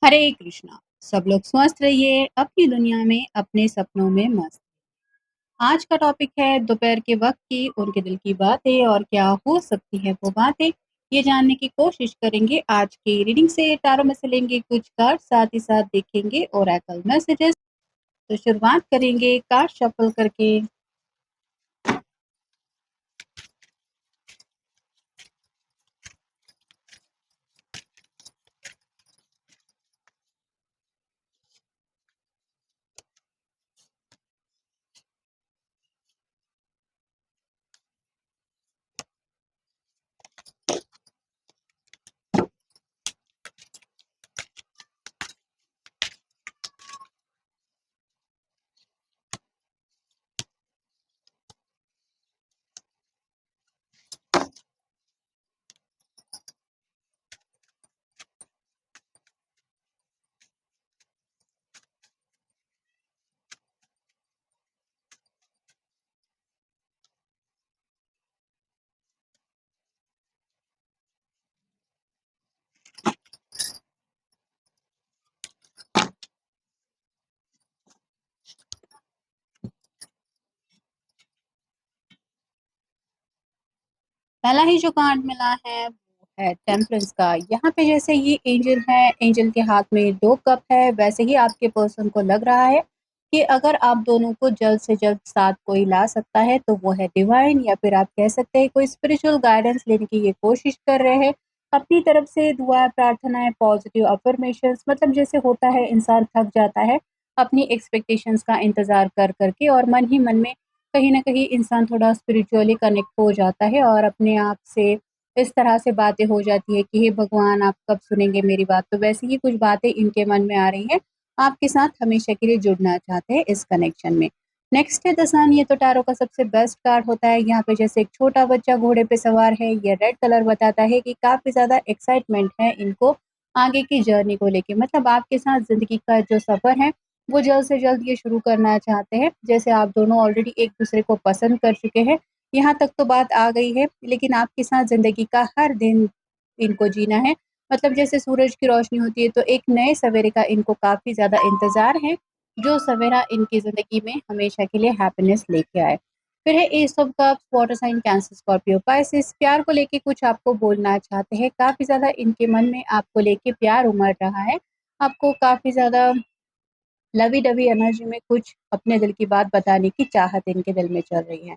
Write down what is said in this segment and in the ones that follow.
हरे कृष्णा। सब लोग स्वस्थ रहिए, अपनी दुनिया में अपने सपनों में मस्त। आज का टॉपिक है दोपहर के वक्त की उनके दिल की बातें और क्या हो सकती है वो बातें। ये जानने की कोशिश करेंगे आज की रीडिंग से। तारों में से लेंगे कुछ कार्ड, साथ ही साथ देखेंगे ओरेकल मैसेजेस। तो शुरुआत करेंगे कार्ड शफल करके। पहला ही जो कार्ड मिला है वो है टेम्परेंस का। यहाँ पे जैसे ये एंजल है, एंजल के हाथ में 2 कप है, वैसे ही आपके पर्सन को लग रहा है कि अगर आप दोनों को जल्द से जल्द साथ कोई ला सकता है तो वो है डिवाइन, या फिर आप कह सकते हैं कोई स्पिरिचुअल गाइडेंस लेने की ये कोशिश कर रहे हैं। अपनी तरफ से दुआ, प्रार्थनाएँ, पॉजिटिव अफ़र्मेशंस, मतलब जैसे होता है इंसान थक जाता है अपनी एक्सपेक्टेशंस का इंतज़ार कर के, और मन ही मन में कहीं न कहीं इंसान थोड़ा स्पिरिचुअली कनेक्ट हो जाता है और अपने आप से इस तरह से बातें हो जाती है कि हे भगवान, आप कब सुनेंगे मेरी बात। तो वैसे ही कुछ बातें इनके मन में आ रही हैं, आपके साथ हमेशा के लिए जुड़ना चाहते हैं इस कनेक्शन में। नेक्स्ट है द सन। ये तो टैरो का सबसे बेस्ट कार्ड होता है। यहाँ पे जैसे एक छोटा बच्चा घोड़े पे सवार है, ये रेड कलर बताता है कि काफ़ी ज़्यादा एक्साइटमेंट है इनको आगे की जर्नी को लेके। मतलब आपके साथ ज़िंदगी का जो सफ़र है वो जल्द से जल्द ये शुरू करना चाहते हैं। जैसे आप दोनों ऑलरेडी एक-दूसरे को पसंद कर चुके हैं, यहाँ तक तो बात आ गई है, लेकिन आपके साथ ज़िंदगी का हर दिन इनको जीना है। मतलब जैसे सूरज की रोशनी होती है, तो एक नए सवेरे का इनको काफ़ी ज़्यादा इंतज़ार है, जो सवेरा इनकी ज़िंदगी में हमेशा के लिए हैप्पीनेस लेके आए। फिर है ace of cups, water sign Cancer, Scorpio, Pisces. प्यार को लेके कुछ आपको बोलना चाहते हैं, काफ़ी ज़्यादा इनके मन में आपको लेके प्यार उमड़ रहा है। आपको काफ़ी ज़्यादा लवी-डवी एनर्जी में कुछ अपने दिल की बात बताने की चाहत इनके दिल में चल रही है।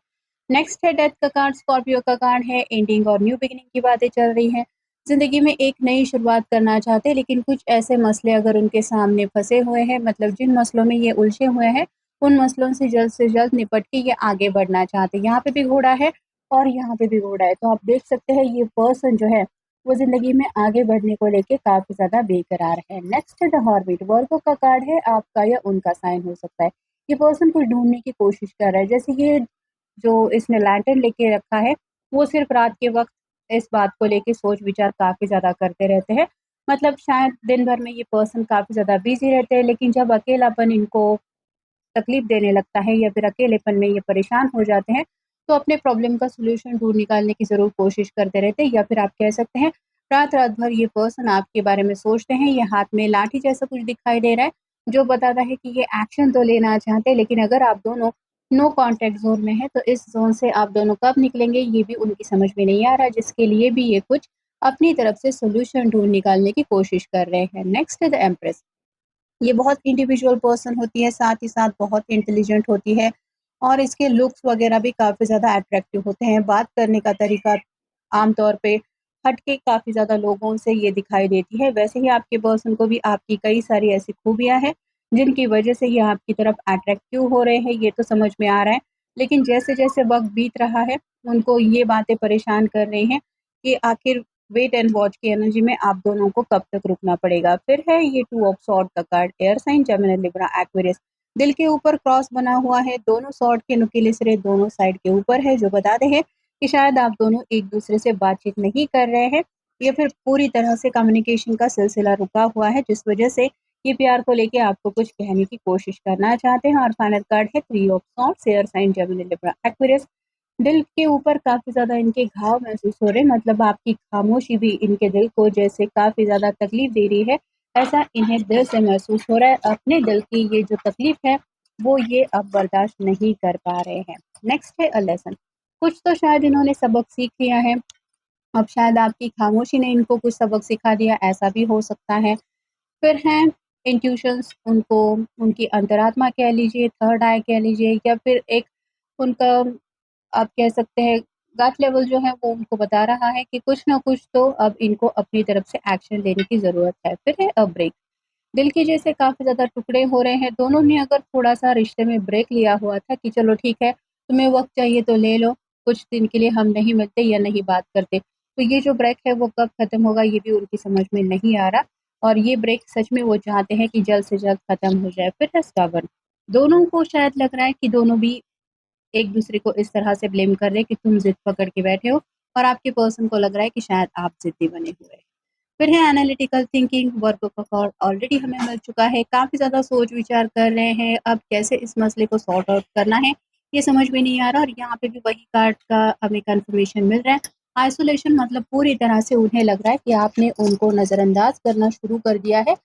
नेक्स्ट है डेथ का कार्ड, स्कॉर्पियो का कार्ड है, एंडिंग और न्यू बिगिनिंग की बातें चल रही हैं। ज़िंदगी में एक नई शुरुआत करना चाहते हैं, लेकिन कुछ ऐसे मसले अगर उनके सामने फँसे हुए हैं, मतलब जिन मसलों में ये उलझे हुए हैं, उन मसलों से जल्द निपट के ये आगे बढ़ना चाहते हैं। यहाँ पे भी घोड़ा है और यहाँ पे भी घोड़ा है, तो आप देख सकते हैं ये पर्सन जो है वो ज़िंदगी में आगे बढ़ने को लेके काफ़ी ज़्यादा बेकरार है। नेक्स्ट है द हॉर्बिट। वर्गो का कार्ड है, आपका या उनका साइन हो सकता है। ये पर्सन कुछ ढूँढने की कोशिश कर रहा है। जैसे ये जो इसने लैंटर्न लेके रखा है, वो सिर्फ़ रात के वक़्त इस बात को लेके सोच-विचार काफ़ी ज़्यादा करते रहते हैं। मतलब शायद दिन भर में ये पर्सन काफ़ी ज़्यादा बिज़ी रहते हैं, लेकिन जब अकेलापन इनको तकलीफ देने लगता है या फिर अकेलेपन में ये परेशान हो जाते हैं, तो अपने प्रॉब्लम का सॉल्यूशन ढूँढ निकालने की ज़रूर कोशिश करते रहते हैं, या फिर आप कह सकते हैं रात-रात भर ये पर्सन आपके बारे में सोचते हैं। ये हाथ में लाठी जैसा कुछ दिखाई दे रहा है, जो बताता है कि ये एक्शन तो लेना चाहते हैं, लेकिन अगर आप दोनों नो कॉन्टैक्ट ज़ोन में हैं, तो इस ज़ोन से आप दोनों कब निकलेंगे ये भी उनकी समझ में नहीं आ रहा, जिसके लिए भी ये कुछ अपनी तरफ से सॉल्यूशन ढूँढ निकालने की कोशिश कर रहे हैं। नेक्स्ट है द एम्प्रेस। ये बहुत इंडिविजुअल पर्सन होती है, साथ ही साथ बहुत इंटेलिजेंट होती है और इसके लुक्स वगैरह भी काफ़ी ज़्यादा अट्रैक्टिव होते हैं। बात करने का तरीका आम तौर पे हट के काफ़ी ज़्यादा लोगों से ये दिखाई देती है। वैसे ही आपके पर्सन को भी आपकी कई सारी ऐसी खूबियाँ हैं, जिनकी वजह से ये आपकी तरफ अट्रैक्टिव हो रहे हैं, ये तो समझ में आ रहा है। लेकिन जैसे-जैसे वक़्त बीत रहा है, उनको ये बातें परेशान कर रही हैं कि आखिर वेट एंड वॉच की एनर्जी में आप दोनों को कब तक रुकना पड़ेगा। फिर है ये टू ऑफ सॉर्ड का card, air sign, Gemini, Libra, Aquarius. दिल के ऊपर क्रॉस बना हुआ है, दोनों सॉर्ड के नुकीले सिरे दोनों साइड के ऊपर है, जो बताते हैं कि शायद आप दोनों एक-दूसरे से बातचीत नहीं कर रहे हैं या फिर पूरी तरह से कम्युनिकेशन का सिलसिला रुका हुआ है, जिस वजह से ये प्यार को लेके आपको कुछ कहने की कोशिश करना चाहते हैं। और फाइनल कार्ड है three of swords, air sign, Gemini, Libra, Aquarius. दिल के ऊपर काफ़ी ज़्यादा इनके घाव महसूस हो रहे हैं, मतलब आपकी खामोशी भी इनके दिल को जैसे काफ़ी ज़्यादा तकलीफ़ दे रही है। ऐसा इन्हें दिल से महसूस हो रहा है, अपने दिल की ये जो तकलीफ है वो ये अब बर्दाश्त नहीं कर पा रहे हैं। नेक्स्ट है अ लेसन। कुछ तो शायद इन्होंने सबक सीख लिया है, अब शायद आपकी खामोशी ने इनको कुछ सबक सिखा दिया, ऐसा भी हो सकता है। फिर हैं इंट्यूशंस, उनको उनकी अंतरात्मा कह लीजिए, थर्ड आई कह लीजिए, या फिर एक उनका आप कह सकते हैं गट लेवल जो है वो उनको बता रहा है कि कुछ ना कुछ तो अब इनको अपनी तरफ से एक्शन लेने की ज़रूरत है। फिर है अ ब्रेक। दिल के जैसे काफ़ी ज़्यादा टुकड़े हो रहे हैं, दोनों ने अगर थोड़ा-सा रिश्ते में ब्रेक लिया हुआ था कि चलो ठीक है, तुम्हें वक़्त चाहिए तो ले लो, कुछ दिन के लिए हम नहीं मिलते या नहीं बात करते। तो ये जो ब्रेक है वो कब ख़त्म होगा ये भी उनकी समझ में नहीं आ रहा, और ये ब्रेक सच में वो चाहते हैं कि जल्द से जल्द ख़त्म हो जाए। फिर है स्टबर्न। दोनों को शायद लग रहा है कि दोनों भी एक दूसरे को इस तरह से ब्लेम कर रहे हैं कि तुम ज़िद पकड़ के बैठे हो, और आपके पर्सन को लग रहा है कि शायद आप ज़िद्दी बने हुए हैं। फिर है analytical thinking, work of art already हमें मिल चुका है, काफ़ी ज़्यादा सोच-विचार कर रहे हैं, अब कैसे इस मसले को सॉर्ट आउट करना है, ये समझ में नहीं आ रहा, और यहाँ पे भी वही कार्ड का हमें कन्फर्मेशन मिल रहा है। आइसोलेशन मतलब पूरी तरह से उन्हें लग रहा है कि आपने उनको नज़रअंदाज करना शुरू कर दिया है,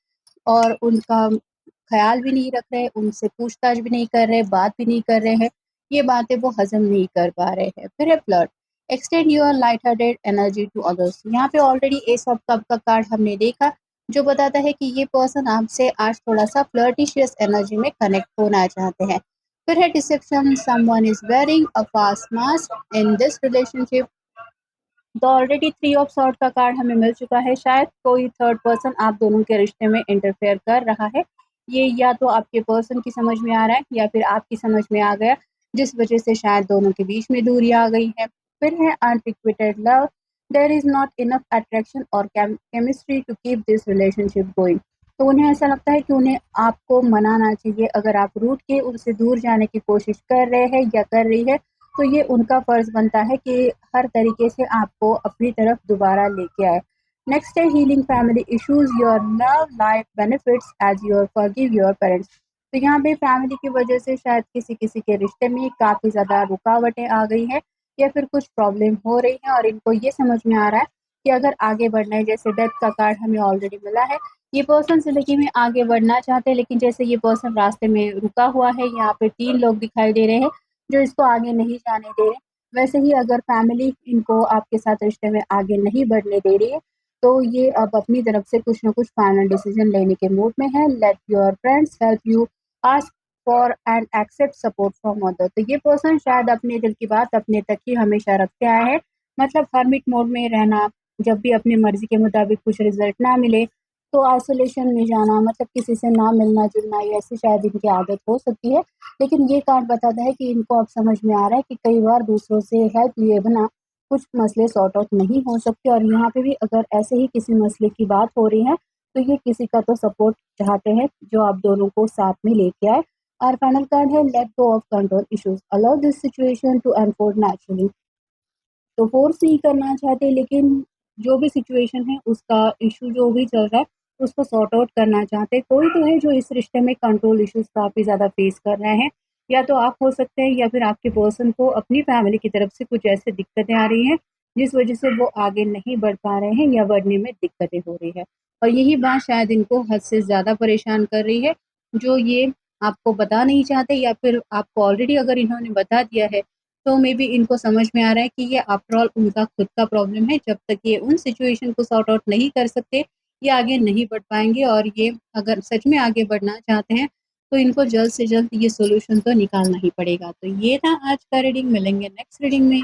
और उनका ख़्याल भी नहीं रख रहे, उनसे पूछताछ भी नहीं कर रहे, बात भी नहीं कर रहे हैं, ये बातें वो हज़म नहीं कर पा रहे हैं। फिर है flirt. Extend your light hearted energy to others. यहाँ पे ऑलरेडी एस ऑफ कप का कार्ड हमने देखा, जो बताता है कि ये पर्सन आपसे आज थोड़ा-सा फ्लर्टिशियस एनर्जी में कनेक्ट होना चाहते हैं। फिर है deception, someone is wearing a फास्ट मास्क इन दिस रिलेशनशिप। तो ऑलरेडी थ्री ऑफ सॉर्ड का कार्ड हमें मिल चुका है, शायद कोई थर्ड पर्सन आप दोनों के रिश्ते में इंटरफेयर कर रहा है। ये या तो आपके पर्सन की समझ में आ रहा है या फिर आपकी समझ में आ गया, जिस वजह से शायद दोनों के बीच में दूरी आ गई है। फिर है unrequited love. There is not enough attraction और chemistry to keep this relationship going. तो उन्हें ऐसा लगता है कि उन्हें आपको मनाना चाहिए, अगर आप रूठ के उनसे दूर जाने की कोशिश कर रहे हैं या कर रही है, तो ये उनका फ़र्ज़ बनता है कि हर तरीके से आपको अपनी तरफ दोबारा लेके आए। नेक्स्ट है healing family issues, your love life benefits as your forgive your parents. तो यहाँ पे फैमिली की वजह से शायद किसी-किसी के रिश्ते में काफ़ी ज़्यादा रुकावटें आ गई हैं, या फिर कुछ प्रॉब्लम हो रही है, और इनको ये समझ में आ रहा है कि अगर आगे बढ़ना है, जैसे डेथ का कार्ड हमें ऑलरेडी मिला है, ये पर्सन ज़िंदगी में आगे बढ़ना चाहते हैं, लेकिन जैसे ये पर्सन रास्ते में रुका हुआ है, यहाँ पे 3 लोग दिखाई दे रहे हैं जो इसको आगे नहीं जाने दे रहे। वैसे ही अगर फैमिली इनको आपके साथ रिश्ते में आगे नहीं बढ़ने दे रही है, तो ये अब अपनी तरफ से कुछ न कुछ फाइनल डिसीज़न लेने के मूड में है। Let your friends help you, ask for and accept support from other. तो ये पर्सन शायद अपने दिल की बात अपने तक ही हमेशा रखते आए हैं, मतलब हर्मिट मोड में रहना, जब भी अपनी मर्ज़ी के मुताबिक कुछ रिज़ल्ट ना मिले, तो आइसोलेशन में जाना, मतलब किसी से ना मिलना-जुलना, ये ऐसी शायद इनकी आदत हो सकती है। लेकिन ये कार्ड बताता है कि इनको अब समझ में आ रहा है कि कई बार दूसरों से हेल्प लिए बिना कुछ मसले सॉर्ट आउट नहीं हो सकते, और यहाँ पे भी अगर ऐसे ही किसी मसले की बात हो रही है, तो ये किसी का तो सपोर्ट चाहते हैं जो आप दोनों को साथ में लेके आए। और फाइनल कार्ड है let go of control issues, allow this situation to unfold naturally. तो फ़ोर्स नहीं करना चाहते, लेकिन जो भी सिचुएशन है उसका इश्यू जो भी चल रहा है उसको सॉर्ट आउट करना चाहते हैं। कोई तो है जो इस रिश्ते में कंट्रोल इश्यूज़ काफ़ी ज़्यादा फेस कर रहे हैं, या तो आप हो सकते हैं या फिर आपके पर्सन को अपनी फैमिली की तरफ से कुछ ऐसी दिक्कतें आ रही हैं, जिस वज़ह से वो आगे नहीं बढ़ पा रहे हैं या बढ़ने में दिक्कतें हो रही है। और यही बात शायद इनको हद से ज़्यादा परेशान कर रही है, जो ये आपको बता नहीं चाहते, या फिर आपको ऑलरेडी अगर इन्होंने बता दिया है तो मे बी इनको समझ में आ रहा है कि ये आफ्टर ऑल उनका खुद का प्रॉब्लम है। जब तक ये उन सिचुएशन को सॉर्ट आउट नहीं कर सकते, ये आगे नहीं बढ़ पाएँगे, और ये अगर सच में आगे बढ़ना चाहते हैं, तो इनको जल्द से जल्द ये सॉल्यूशन तो निकालना ही पड़ेगा। तो ये था आज का रीडिंग, मिलेंगे नेक्स्ट रीडिंग में।